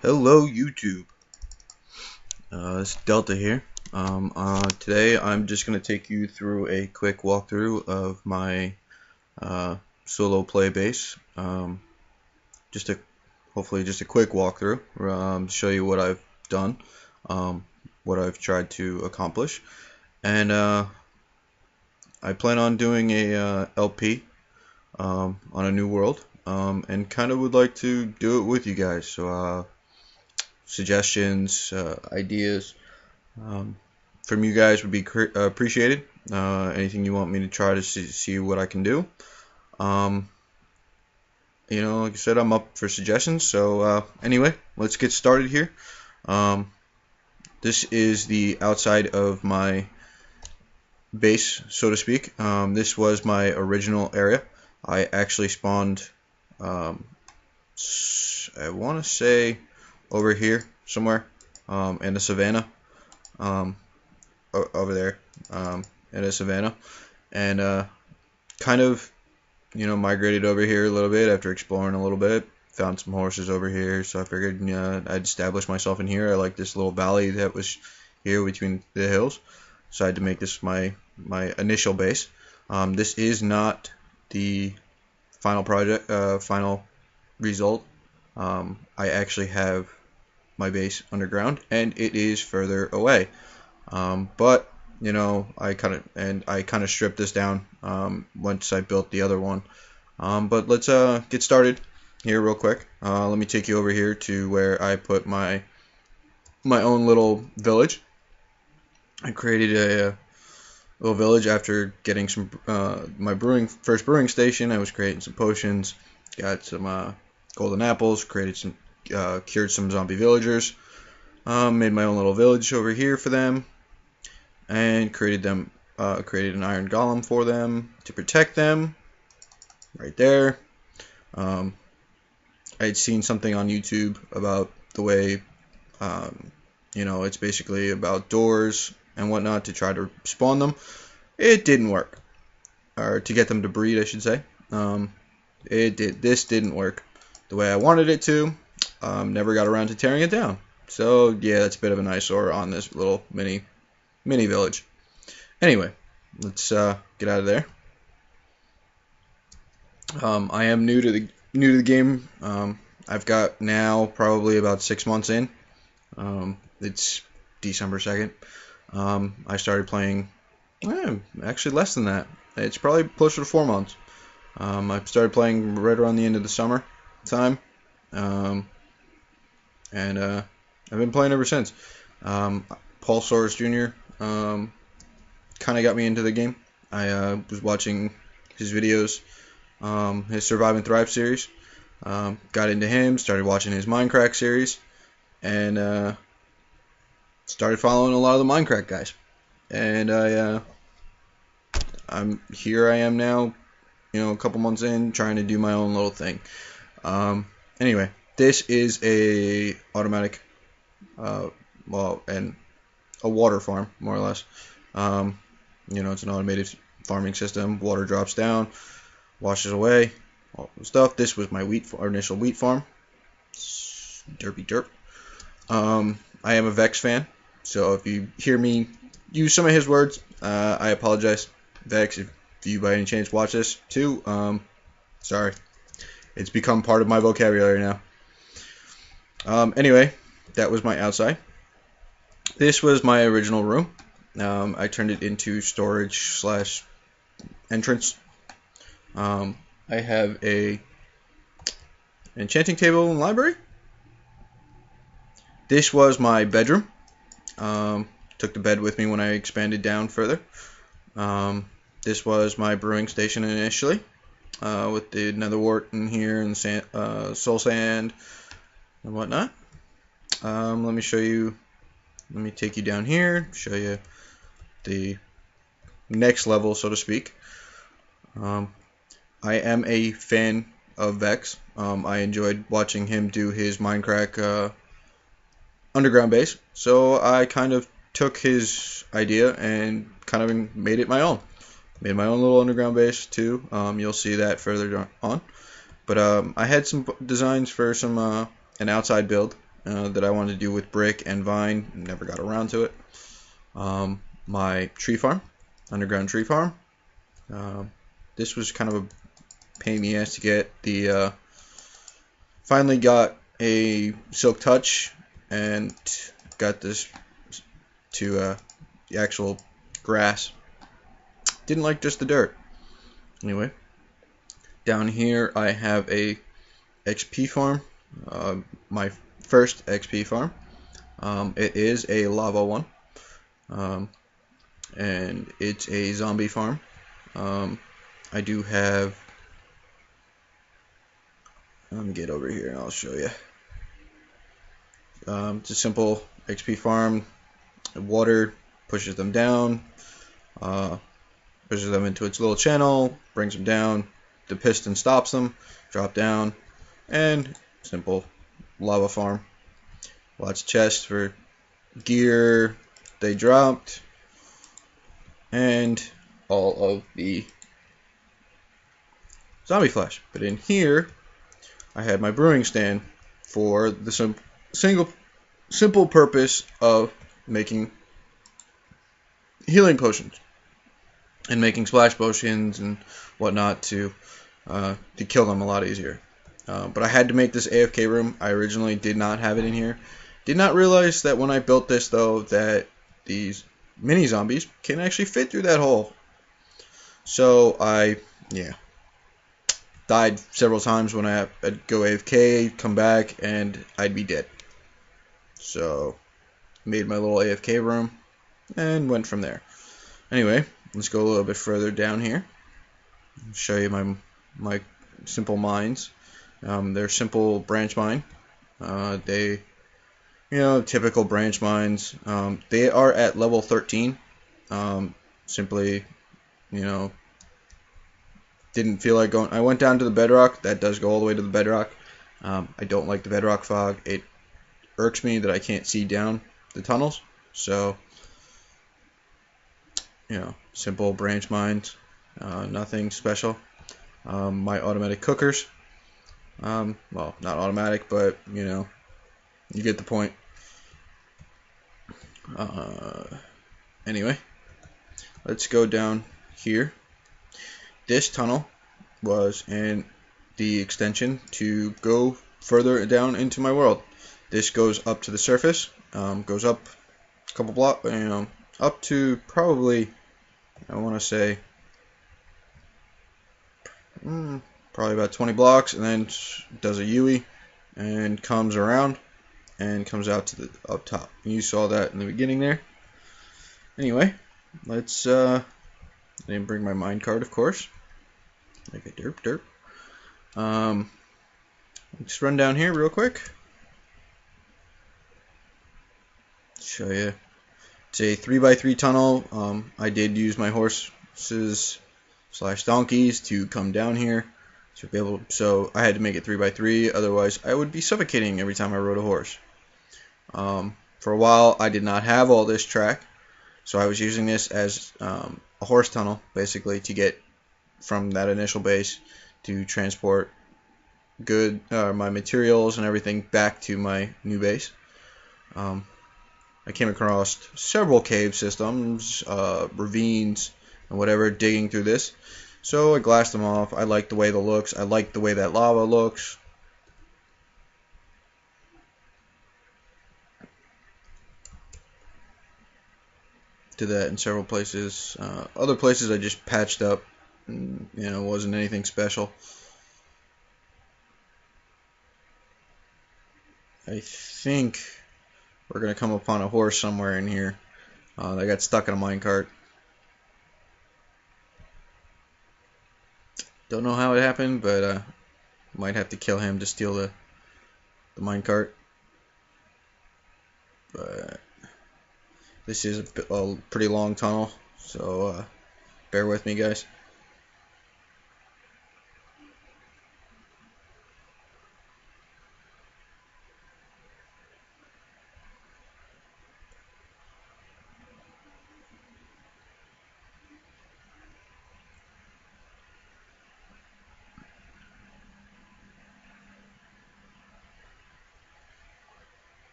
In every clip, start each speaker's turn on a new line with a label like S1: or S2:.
S1: Hello YouTube, it's Delta here. Today I'm just going to take you through a quick walkthrough of my solo play bass. Just a hopefully just a quick walkthrough, to show you what I've done, what I've tried to accomplish, and I plan on doing a LP on a new world, and kind of would like to do it with you guys. So suggestions, ideas from you guys would be appreciated. Anything you want me to try to see what I can do. Um, like I said, I'm up for suggestions. So anyway, let's get started here. Um, this is the outside of my base, so to speak. This was my original area. I actually spawned, I want to say, over here somewhere, in the savannah, over there, in the savannah, and kind of, migrated over here a little bit after exploring a little bit. Found some horses over here, so I figured I'd establish myself in here. I like this little valley that was here between the hills, so I had to make this my initial base. This is not the final project, final result. I actually have my base underground, and it is further away. But I kind of stripped this down once I built the other one. But let's get started here real quick. Let me take you over here to where I put my own little village. I created a little village after getting some my first brewing station. I was creating some potions, got some golden apples, cured some zombie villagers, made my own little village over here for them, and created an iron golem for them to protect them right there. I had seen something on YouTube about the way it's basically about doors and whatnot to try to spawn them. It didn't work, or to get them to breed, I should say. This didn't work the way I wanted it to. Never got around to tearing it down. So yeah, that's a bit of an eyesore on this little mini village. Anyway, let's get out of there. I am new to the game. I've got now probably about 6 months in. It's December 2nd. I started playing, actually less than that. It's probably closer to 4 months. I started playing right around the end of the summer time, and I've been playing ever since. Paul Soares Jr. Kind of got me into the game. I was watching his videos, his Survive and Thrive series. Got into him, started watching his Minecraft series, and started following a lot of the Minecraft guys. And I am now, a couple months in, trying to do my own little thing. Anyway, this is a automatic, and a water farm, more or less. It's an automated farming system. Water drops down, washes away all the stuff. This was my initial wheat farm. Derpy derp. I am a Vex fan, so if you hear me use some of his words, I apologize. Vex, if you by any chance watch this too, sorry. It's become part of my vocabulary now. Anyway, that was my outside. This was my original room. I turned it into storage / entrance. I have a enchanting table and library. This was my bedroom. Took the bed with me when I expanded down further. This was my brewing station initially, with the nether wart in here and soul sand and whatnot. Let me take you down here, show you the next level, so to speak. I am a fan of Vex. I enjoyed watching him do his Minecraft underground base, so I kind of took his idea and kind of made it my own. Made my own little underground base too. You'll see that further on. But I had some designs for an outside build, that I wanted to do with brick and vine. Never got around to it. My tree farm, underground tree farm. This was kind of a pain in the ass to get. Finally got a silk touch and got this to the actual grass. Didn't like just the dirt. Anyway, down here I have a XP farm, my first XP farm. It is a lava one, and it's a zombie farm. I do have, let me get over here and I'll show you. It's a simple XP farm. Water pushes them down, pushes them into its little channel, brings them down. The piston stops them, drop down, and simple lava farm. Lots of chests for gear they dropped, and all of the zombie flesh. But in here, I had my brewing stand for the simple purpose of making healing potions and making splash potions and whatnot to kill them a lot easier. But I had to make this AFK room. I originally did not have it in here. Did not realize that when I built this, though, that these mini zombies can actually fit through that hole. So died several times when I'd go AFK, come back, and I'd be dead. So made my little AFK room and went from there. Anyway, let's go a little bit further down here. I'll show you my simple mines. They're simple branch mine. They, typical branch mines. They are at level 13. Simply, didn't feel like going. I went down to the bedrock. That does go all the way to the bedrock. I don't like the bedrock fog. It irks me that I can't see down the tunnels. So, simple branch mines. Nothing special. My automatic cookers. Well, not automatic, but you get the point. Anyway, let's go down here. This tunnel was in the extension to go further down into my world. This goes up to the surface, goes up a couple blocks, up to probably, I want to say, probably about 20 blocks, and then does a U-turn and comes around and comes out to the up top. You saw that in the beginning there. Anyway, let's I didn't bring my minecart, of course. Like a derp. Let's run down here real quick. Show you. It's a 3x3 tunnel. I did use my horses / donkeys to come down here to be able. So I had to make it 3x3. Otherwise, I would be suffocating every time I rode a horse. For a while, I did not have all this track, so I was using this as a horse tunnel, basically, to get from that initial base to transport my materials and everything back to my new base. I came across several cave systems, ravines, and whatever, digging through this. So I glassed them off. I like the way the looks. I like the way that lava looks. Did that in several places. Other places I just patched up. And, wasn't anything special. I think we're going to come upon a horse somewhere in here. That got stuck in a minecart. Don't know how it happened, but might have to kill him to steal the minecart. But this is a pretty long tunnel, so bear with me, guys.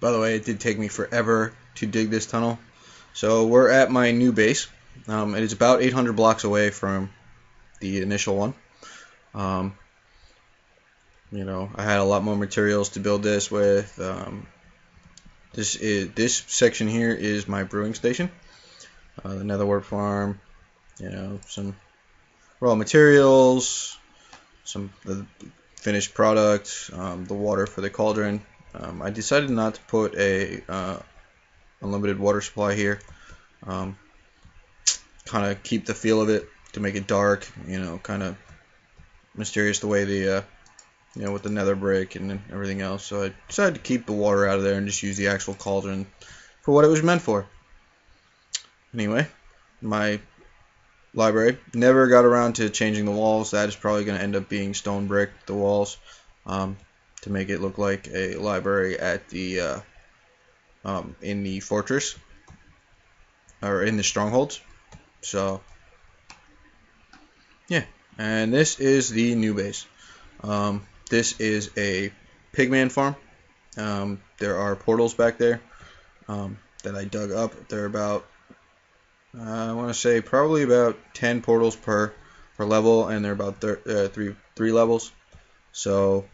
S1: By the way, it did take me forever to dig this tunnel. So we're at my new base. It is about 800 blocks away from the initial one. You know, I had a lot more materials to build this with. This section here is my brewing station, the netherwort farm. You know, some raw materials, some the finished product, the water for the cauldron. I decided not to put a unlimited water supply here. Kind of keep the feel of it, to make it dark. You know, kind of mysterious the way the you know, with the nether brick and everything else. So I decided to keep the water out of there and just use the actual cauldron for what it was meant for. Anyway, my library, never got around to changing the walls. That is probably going to end up being stone brick, the walls, to make it look like a library at the in the fortress, or in the strongholds. So yeah, and this is the new base. This is a pigman farm. There are portals back there that I dug up. They're about, I want to say, probably about 10 portals per level, and they're about three levels. So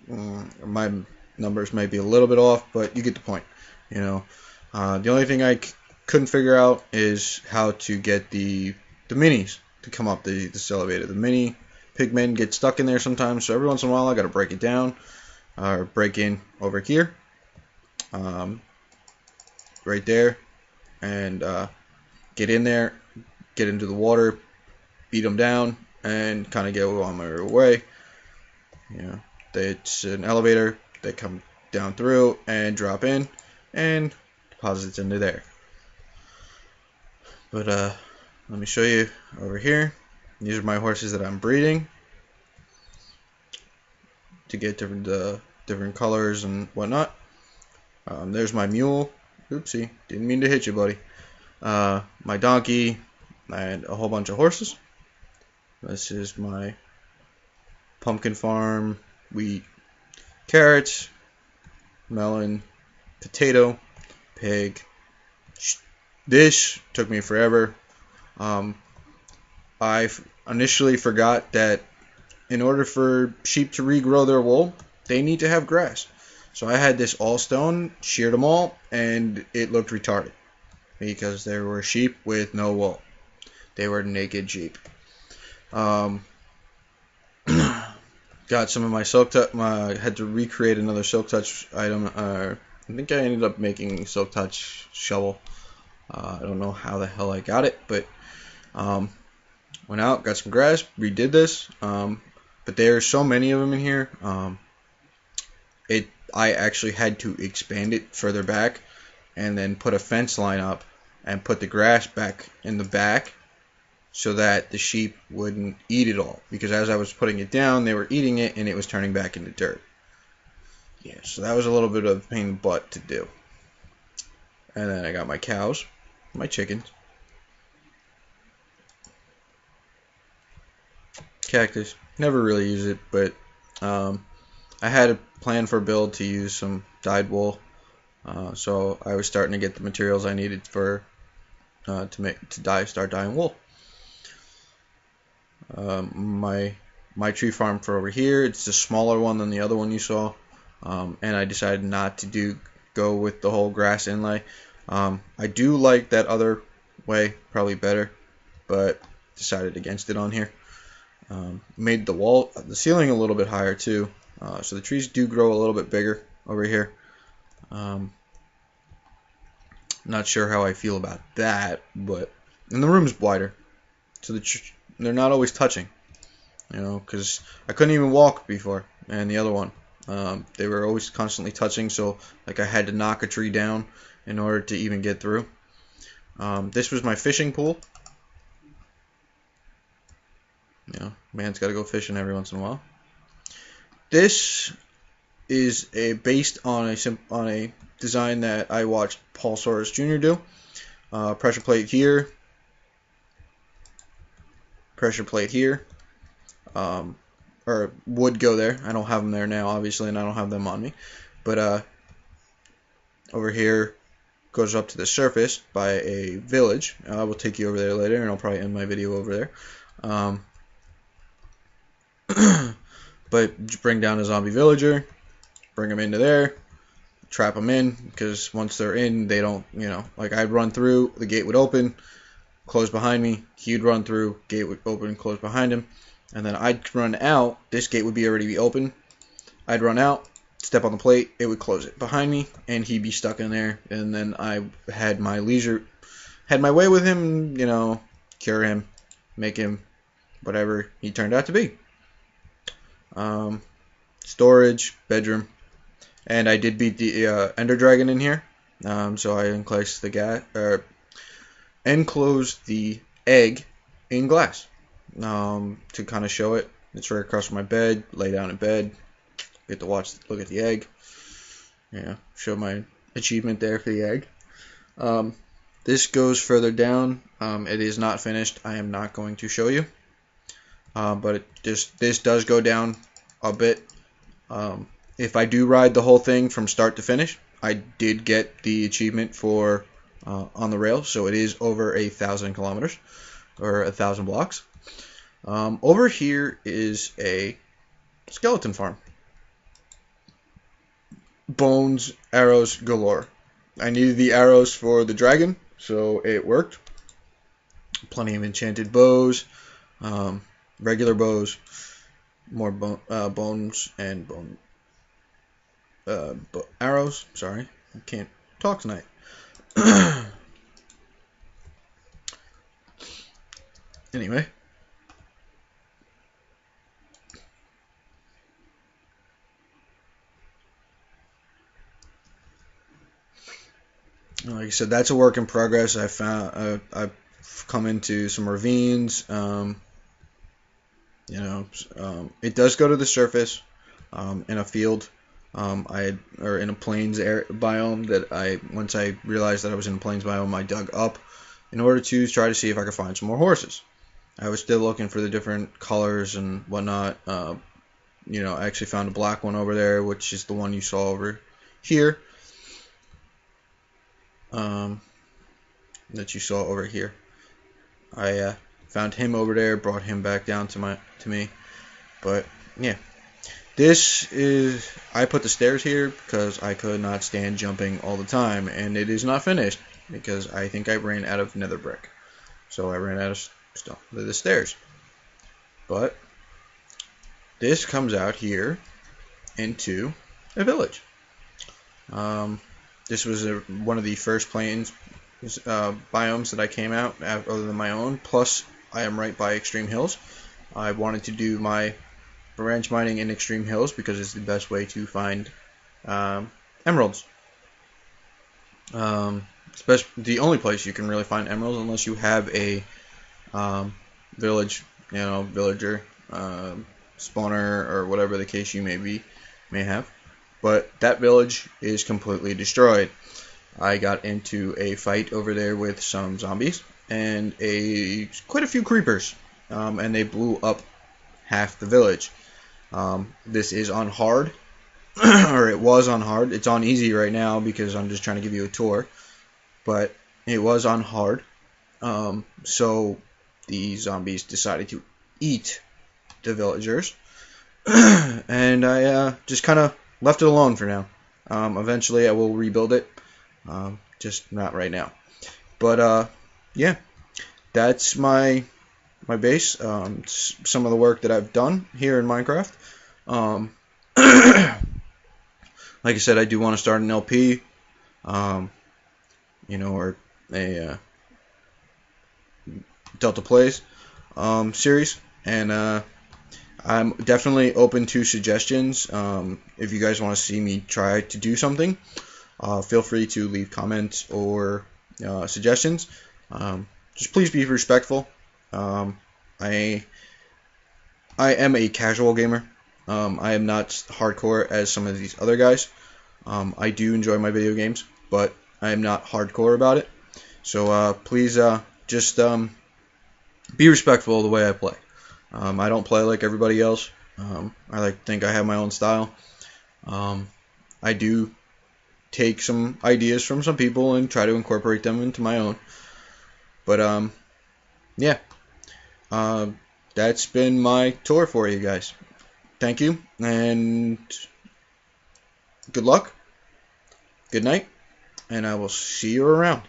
S1: my numbers may be a little bit off, but you get the point. You know, the only thing I couldn't figure out is how to get the minis to come up this elevator. The mini pigmen get stuck in there sometimes, so every once in a while I got to break it down, or break in over here, right there, and get in there, get into the water, beat them down, and kind of get on my way. You know, it's an elevator. They come down through and drop in and deposits into there. But let me show you over here. These are my horses that I'm breeding to get different colors and whatnot. There's my mule. Oopsie, didn't mean to hit you, buddy. My donkey and a whole bunch of horses. This is my pumpkin farm, wheat, carrots, melon, potato, pig. This took me forever. I initially forgot that in order for sheep to regrow their wool, they need to have grass. So I had this all stone, sheared them all, and it looked retarded because there were sheep with no wool. They were naked sheep. Got some of my Silk Touch. I had to recreate another Silk Touch item. I think I ended up making Silk Touch shovel. I don't know how the hell I got it, but went out, got some grass, redid this. But there are so many of them in here. I actually had to expand it further back, and then put a fence line up, and put the grass back in the back, so that the sheep wouldn't eat it all. Because as I was putting it down, they were eating it, and it was turning back into dirt. Yeah, so that was a little bit of a pain in the butt to do. And then I got my cows, my chickens, cactus. Never really use it, but I had a plan for a build to use some dyed wool, so I was starting to get the materials I needed for start dyeing wool. My tree farm for over here, it's a smaller one than the other one you saw, and I decided not to go with the whole grass inlay. I do like that other way probably better, but decided against it on here. Made the ceiling a little bit higher too, so the trees do grow a little bit bigger over here. Not sure how I feel about that, but and the room's wider, so they're not always touching. You know, because I couldn't even walk before, and the other one, they were always constantly touching. So like I had to knock a tree down in order to even get through. This was my fishing pool. You know, man's got to go fishing every once in a while. This is based on a design that I watched Paul Soros Jr. do. Pressure plate here. Pressure plate here. or would go there. I don't have them there now, obviously, and I don't have them on me. But over here goes up to the surface by a village. I will take you over there later, and I'll probably end my video over there. But bring down a zombie villager, bring them into there, trap them in, because once they're in, they don't, like I'd run through, the gate would open, close behind me, he'd run through, gate would open, close behind him, and then I'd run out, this gate would already be open, I'd run out, step on the plate, it would close it behind me, and he'd be stuck in there, and then I had my way with him, cure him, make him whatever he turned out to be. Storage, bedroom, and I did beat the Ender Dragon in here, so I enclosed the egg in glass, to kind of show it. It's right across from my bed, lay down in bed, get to look at the egg, show my achievement there for the egg. This goes further down. It is not finished. I am not going to show you, but this does go down a bit. If I do ride the whole thing from start to finish, I did get the achievement for on the rail, so it is over 1,000 kilometers or 1,000 blocks. Over here is a skeleton farm. Bones, arrows galore. I needed the arrows for the dragon, so it worked. Plenty of enchanted bows, regular bows, more bones and arrows. Sorry, I can't talk tonight. Anyway, like I said, that's a work in progress. I've come into some ravines. It does go to the surface in a field. Or in a plains biome that once I realized that I was in a plains biome, I dug up in order to try to see if I could find some more horses. I was still looking for the different colors and whatnot. I actually found a black one over there, which is the one you saw over here. That you saw over here. I found him over there, brought him back down to me. But yeah. I put the stairs here because I could not stand jumping all the time, and it is not finished because I think I ran out of nether brick. So I ran out of the stairs. But this comes out here into a village. This was one of the first plains biomes that I came out, other than my own. Plus, I am right by Extreme Hills. I wanted to do my branch mining in Extreme Hills because it's the best way to find emeralds. The only place you can really find emeralds unless you have a villager, spawner, or whatever the case you may have. But that village is completely destroyed. I got into a fight over there with some zombies and quite a few creepers, and they blew up half the village. This is on hard, or it was on hard. It's on easy right now because I'm just trying to give you a tour, but it was on hard. So the zombies decided to eat the villagers, and I just kind of left it alone for now. Eventually I will rebuild it, just not right now. But yeah, that's my base. Some of the work that I've done here in Minecraft. Like I said, I do want to start an LP, or a Delta Plays series, and I'm definitely open to suggestions. If you guys want to see me try to do something, feel free to leave comments or suggestions. Just please be respectful. I am a casual gamer. I am not hardcore as some of these other guys. I do enjoy my video games, but I am not hardcore about it. So please just be respectful of the way I play. I don't play like everybody else. I like to think I have my own style. I do take some ideas from some people and try to incorporate them into my own. But yeah, uh, that's been my tour for you guys. Thank you, and good luck, good night, and I will see you around.